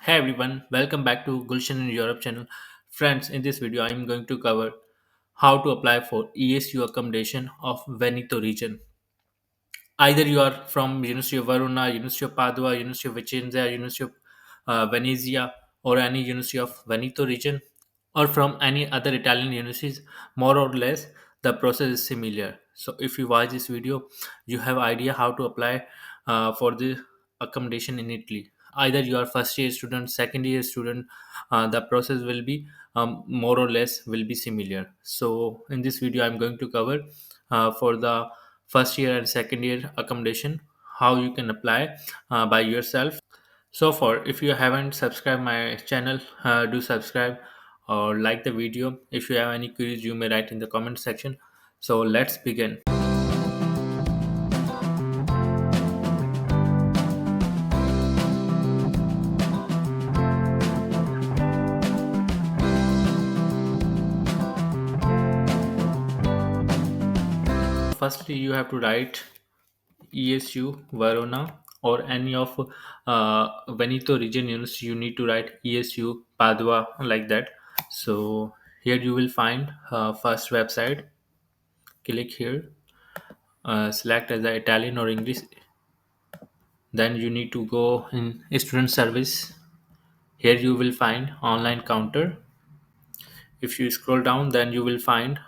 Hey everyone, welcome back to Gulshan in Europe channel. Friends, in this video I am going to cover how to apply for ESU accommodation of Veneto region. Either you are from University of Verona, University of Padua, University of Vicenza, University of Venezia, or any University of Veneto region, or from any other Italian universities, more or less the process is similar. So if you watch this video, you have idea how to apply for the accommodation in Italy. Either you are first year student, second year student, the process will be more or less will be similar. So in this video, I'm going to cover for the first year and second year accommodation how you can apply by yourself. So far, if you haven't subscribed my channel, do subscribe or like the video. If you have any queries, you may write in the comment section. So let's begin. Firstly, you have to write ESU Verona or any of Veneto region university. You need to write ESU Padua like that. So here you will find first website. Click here, select as the Italian or English. Then you need to go in student service. Here you will find online counter. If you scroll down, then you will find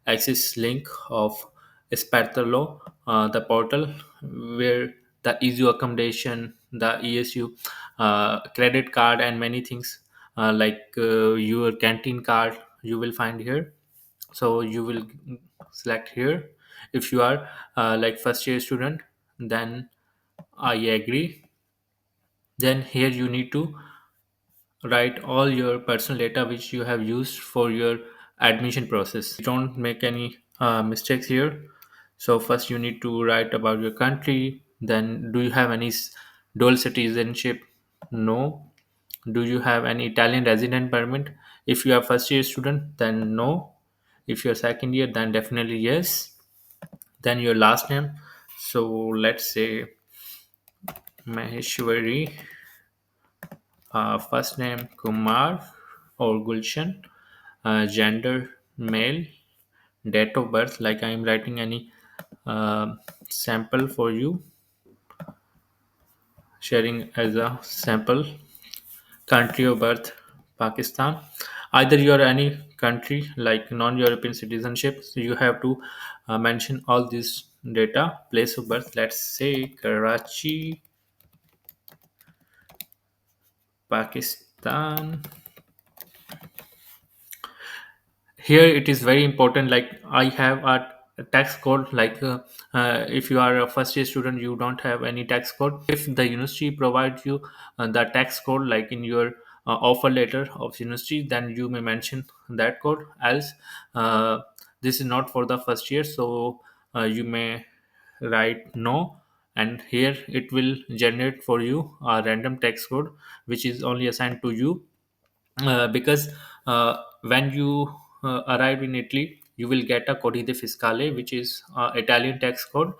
access link of Spartalo, the portal where the ESU accommodation, the ESU credit card, and many things like your canteen card you will find here. So you will select here. If you are like first year student, then I agree. Then here you need to write all your personal data which you have used for your admission process. Don't make any mistakes here. So first you need to write about your country. Then do you have any dual citizenship? No. Do you have any Italian resident permit? If you are first year student, then no. If you're second year, then definitely yes. Then your last name. So let's say Maheshwari. First name Kumar or Gulshan, gender male, date of birth, like I am writing any uh, sample for you, sharing as a sample. Country of birth Pakistan. Either you are any country like non-European citizenship, so you have to mention all this data. Place of birth, let's say Karachi, Pakistan. Here it is very important, like I have a tax code, like if you are a first year student, you don't have any tax code. If the university provides you the tax code like in your offer letter of university, then you may mention that code. Else this is not for the first year, so you may write no, and here it will generate for you a random tax code which is only assigned to you because when you arrive in Italy, you will get a codice fiscale, which is Italian tax code.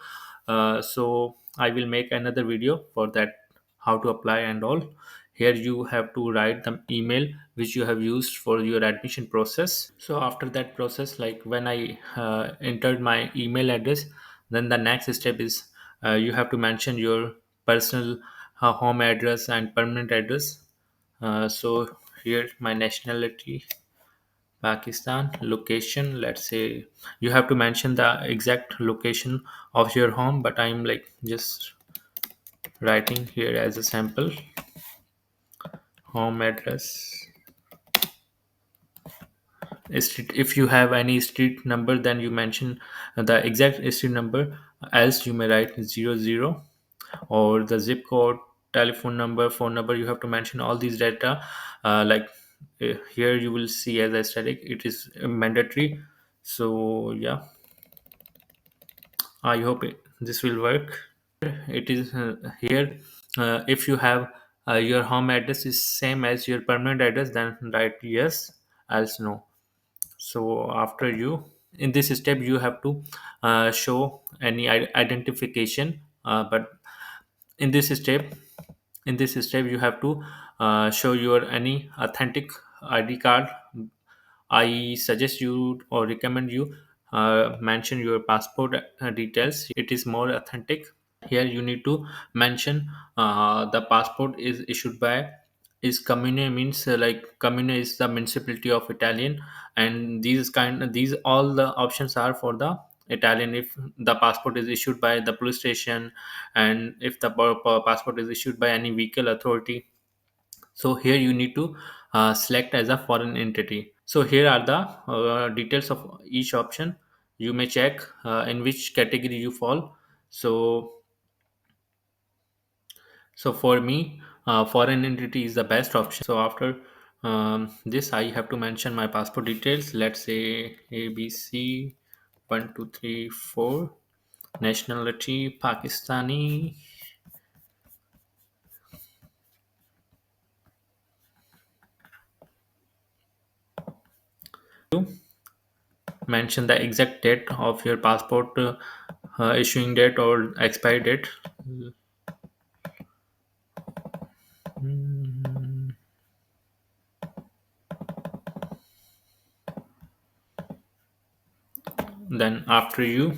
So I will make another video for that, how to apply and all. Here you have to write the email which you have used for your admission process. So after that process, like when I entered my email address, then the next step is you have to mention your personal home address and permanent address. So here my nationality Pakistan, location, let's say you have to mention the exact location of your home, but I'm like just writing here as a sample home address. Street, if you have any street number, then you mention the exact street number, else you may write 00, or the zip code, telephone number, phone number. You have to mention all these data. Like here you will see as a static, it is mandatory. So yeah, I hope this will work. It is here. If you have your home address is same as your permanent address, then write yes, else no. So after you, in this step you have to show any identification, but in this step In this step you have to show your any authentic ID card. I suggest you or recommend you mention your passport details. It is more authentic. Here you need to mention the passport is issued by is comune, means like comune is the municipality of Italian, and these all the options are for the Italian. If the passport is issued by the police station, and if the passport is issued by any vehicle authority, so here you need to select as a foreign entity. So here are the details of each option. You may check in which category you fall. So so for me, foreign entity is the best option. So after this, I have to mention my passport details. Let's say ABC 1234, nationality Pakistani. Mention the exact date of your passport, issuing date or expiry date. Then after you,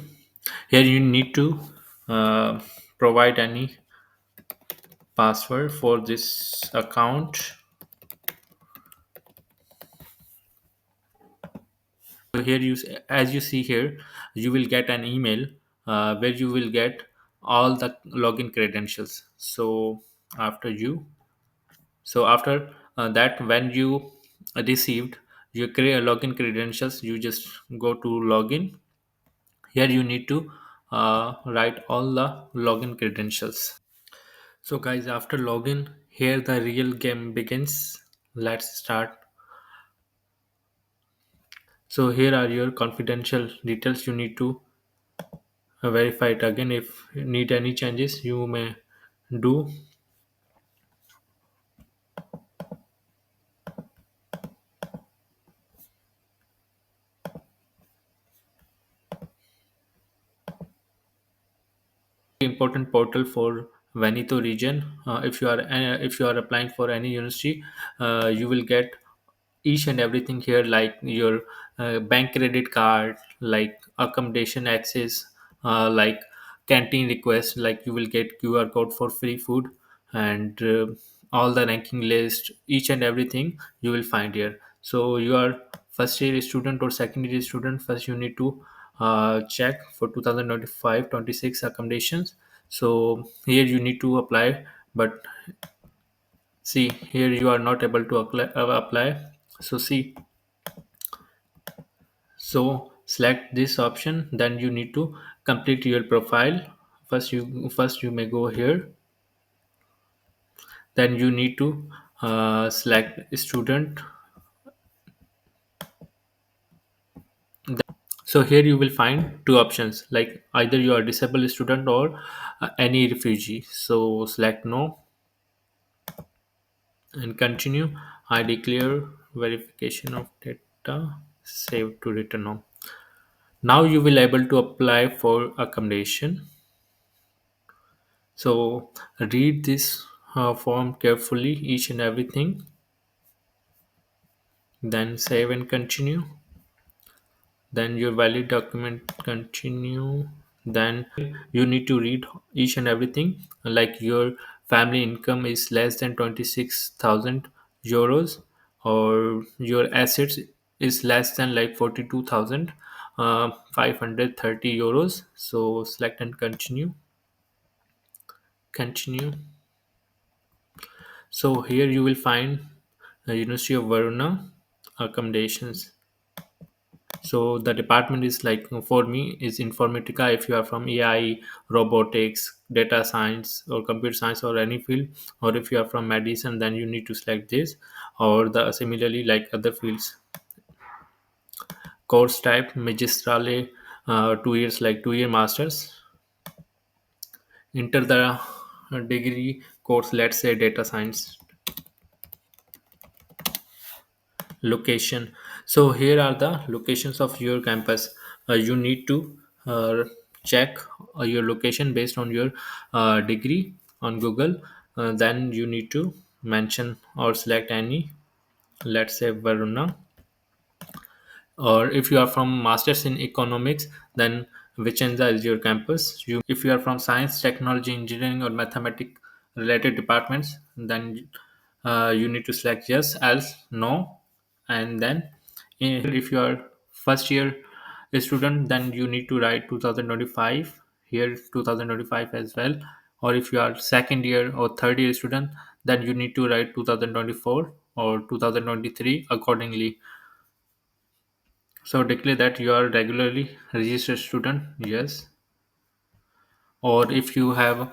here you need to uh, provide any password for this account. So here as you see here, you will get an email where you will get all the login credentials. After you after that, when you received your login credentials, you just go to login. Here you need to write all the login credentials. So guys, after login, here the real game begins. Let's start. So here are your confidential details. You need to verify it again. If you need any changes, you may do. Important portal for Veneto region. If you are applying for any university, you will get each and everything here, like your bank credit card, like accommodation access, like canteen request, like you will get QR code for free food, and all the ranking list, each and everything you will find here. So you are first year student or second year student, first you need to check for 2025-26 accommodations. So here you need to apply, but see here you are not able to apply. So see, so select this option, then you need to complete your profile. First you may go here, then you need to select student. So here you will find two options, like either you are disabled student or any refugee. So select no and continue. I declare verification of data, save to return home. Now you will able to apply for accommodation. So read this form carefully, each and everything, then save and continue. Then your valid document, continue. Then you need to read each and everything, like your family income is less than 26,000 euros, or your assets is less than like 42,000 530 euros. So select and continue. So here you will find University of Verona accommodations. So the department is like, for me is Informatica. If you are from AI, robotics, data science, or computer science, or any field, or if you are from medicine, then you need to select this, or the similarly like other fields. Course type magistrale, 2 years, like 2 year masters. Enter the degree course. Let's say data science. Location. So here are the locations of your campus. You need to check your location based on your degree on Google. then you need to mention or select any, let's say Verona. Or if you are from masters in economics, then Vicenza is your campus. If you are from science, technology, engineering, or mathematics related departments, then you need to select yes, else no. And then if you are first year student, then you need to write 2025 here, 2025 as well. Or if you are second year or third year student, then you need to write 2024 or 2023 accordingly. So declare that you are regularly registered student, yes. Or if you are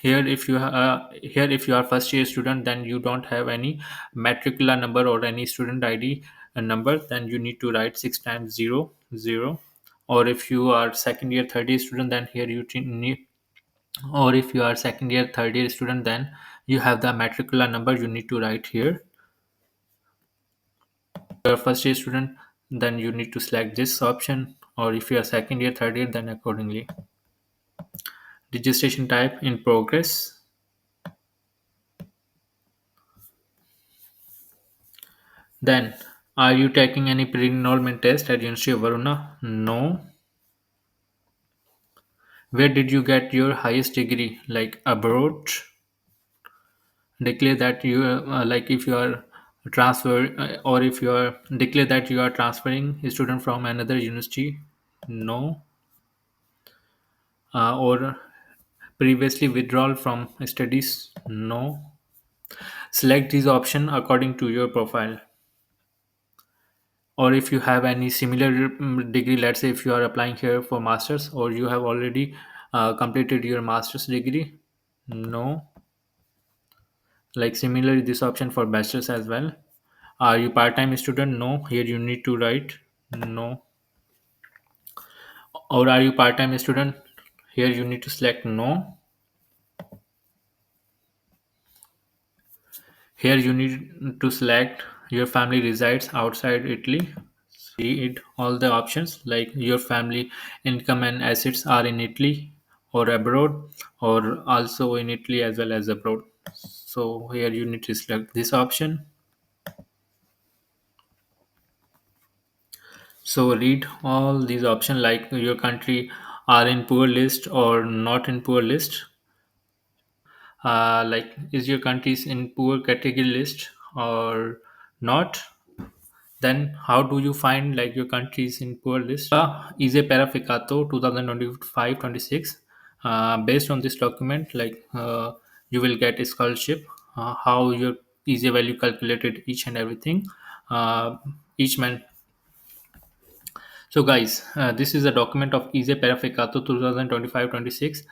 here, if you are first year student, then you don't have any matricular number or any student ID number, then you need to write 6 times 0 0. Or if you are second year third year student, then here need, or if you are second year third year student, then you have the matricular number, you need to write here. You're first year student, then you need to select this option. Or if you are second year third year, then accordingly. Registration type in progress. Then, are you taking any pre-enrollment test at University of Verona? No. Where did you get your highest degree, like abroad? Declare that you like if you are transfer or if you are declare that you are transferring a student from another university. No. Or previously withdrawal from studies. No. Select this option according to your profile. Or if you have any similar degree, let's say if you are applying here for masters, or you have already completed your master's degree. No. Like similarly this option for bachelor's as well. Are you part-time student? No, here you need to write no. Or are you part-time student? Here you need to select no. Here you need to select your family resides outside Italy. See it all the options like your family income and assets are in Italy or abroad, or also in Italy as well as abroad. So here you need to select this option. So read all these options like your country are in poor list or not in poor list. Like is your countries in poor category list or not? Then how do you find like your countries in poor list? Is a Paraficato 2025-26. Based on this document, like you will get a scholarship. How your easy value calculated each and everything. Each man. So guys, this is a document of Ise Paraficato 2025-26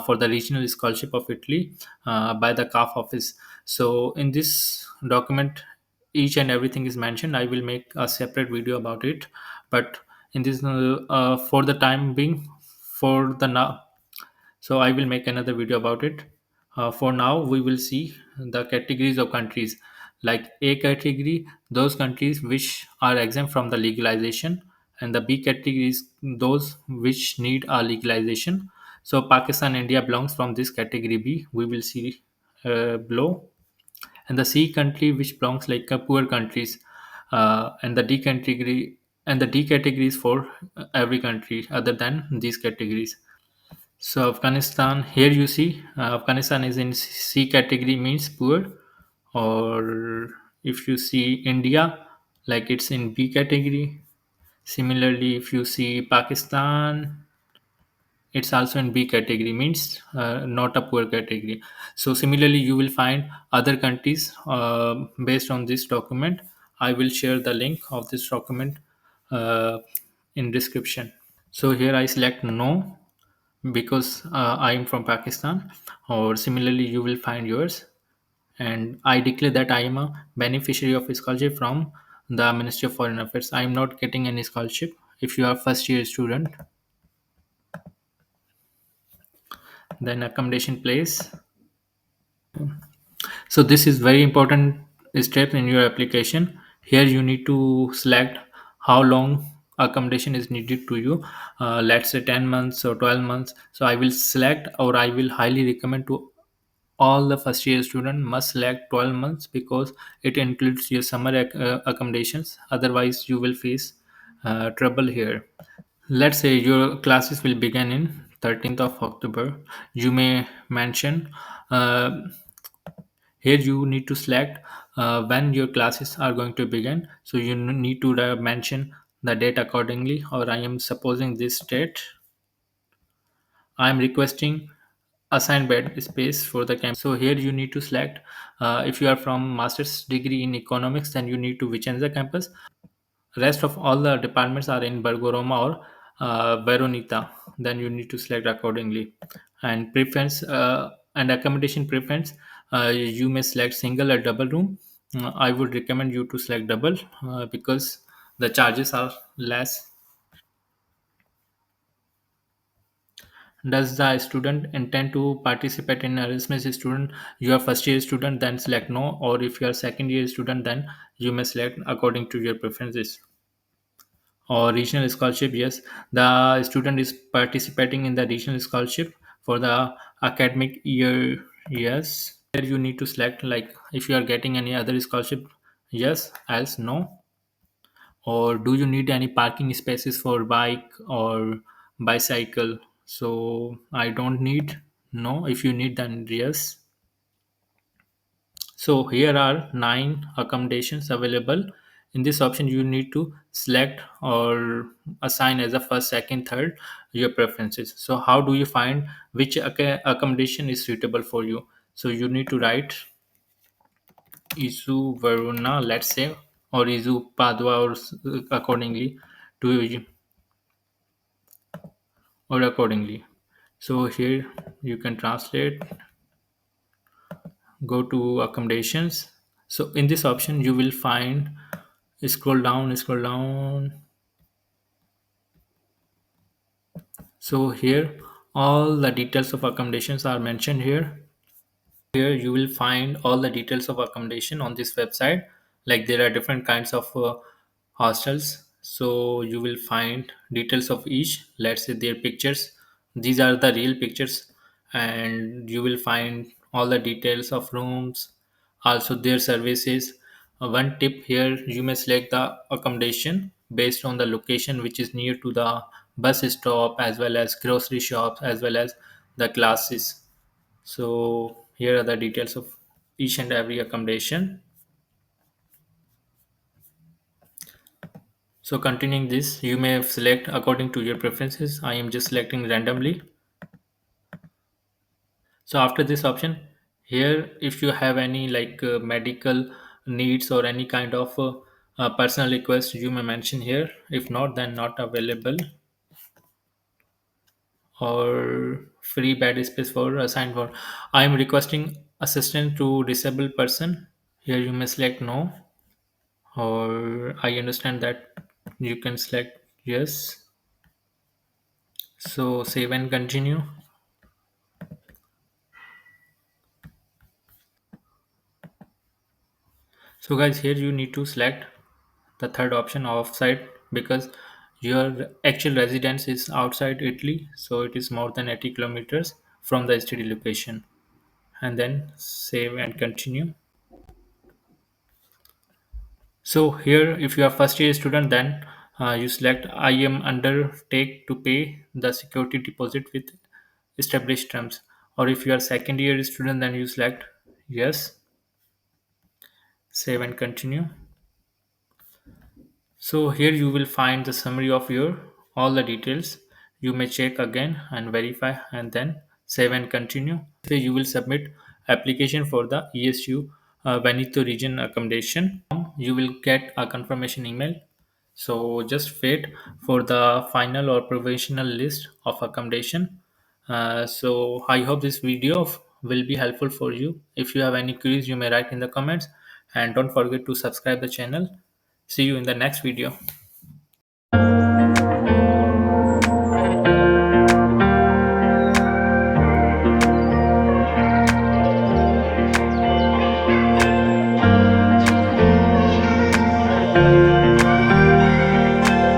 for the regional scholarship of Italy by the CAF office. So in this document, each and everything is mentioned. I will make a separate video about it, but in this for the time being, for the now, so I will make another video about it. For now we will see the categories of countries. Like A category, those countries which are exempt from the legalization, and the B category is those which need a legalization. So Pakistan, India belongs from this category B, we will see below. And the C country which belongs like poor countries, and the D category is for every country other than these categories. So Afghanistan, here you see Afghanistan is in C category, means poor. Or if you see India, like it's in B category. Similarly, if you see Pakistan, it's also in B category, means not a poor category. So similarly, you will find other countries based on this document. I will share the link of this document uh, in description. So here I select no because I am from Pakistan. Or similarly, you will find yours. And I declare that I am a beneficiary of a scholarship from the Ministry of Foreign Affairs. I am not getting any scholarship. If you are first year student, then accommodation place. So this is very important step in your application. Here you need to select how long accommodation is needed to you, let's say 10 months or 12 months, so I will select, or I will highly recommend to all the first year student must select 12 months, because it includes your summer accommodations. Otherwise you will face trouble here. Let's say your classes will begin in 13th of October. You may mention, uh, here you need to select when your classes are going to begin. So you need to mention the date accordingly, or I am supposing this date. I am requesting assigned bed space for the campus. So here you need to select, if you are from master's degree in economics, then you need to Vicenza campus. Rest of all the departments are in Bergoroma or Veronita. Then you need to select accordingly. And preference, and accommodation preference, you may select single or double room. I would recommend you to select double, because the charges are less. Does the student intend to participate in Erasmus student? You are first year student, then select no. Or if you are second year student, then you may select according to your preferences. Or regional scholarship, yes, the student is participating in the regional scholarship for the academic year. Yes, here you need to select, like, if you are getting any other scholarship, yes, else no. Or do you need any parking spaces for bike or bicycle? So I don't need, no. If you need, then yes. So here are 9 accommodations available. In this option, you need to select or assign as a first, second, third your preferences. So how do you find which accommodation is suitable for you? So you need to write ISU Verona, let's say, or ISU Padua, or accordingly to you, or accordingly. So here you can translate, go to accommodations. So in this option, you will find, scroll down. So here all the details of accommodations are mentioned here. Here you will find all the details of accommodation on this website. Like, there are different kinds of hostels, so you will find details of each. Let's say their pictures, these are the real pictures. And you will find all the details of rooms, also their services. One tip here, you may select the accommodation based on the location which is near to the bus stop, as well as grocery shops, as well as the classes. So here are the details of each and every accommodation. So continuing this, you may select according to your preferences. I am just selecting randomly. So after this option, here if you have any, like, medical needs or any kind of personal request, you may mention here. If not, then not available. Or free bed space for assigned for, I am requesting assistance to disabled person. Here you may select no. Or I understand that you can select yes. So save and continue. So guys, here you need to select the third option, offsite, because your actual residence is outside Italy, so it is more than 80 kilometers from the study location. And then save and continue. So here, if you are first year student, then you select I am undertake to pay the security deposit with established terms. Or if you are second year student, then you select yes, save and continue. So here you will find the summary of your all the details. You may check again and verify, and then save and continue. So you will submit application for the ESU Veneto region accommodation. You will get a confirmation email. So just wait for the final or provisional list of accommodation. So I hope this video will be helpful for you. If you have any queries, you may write in the comments, and don't forget to subscribe the channel. See you in the next video.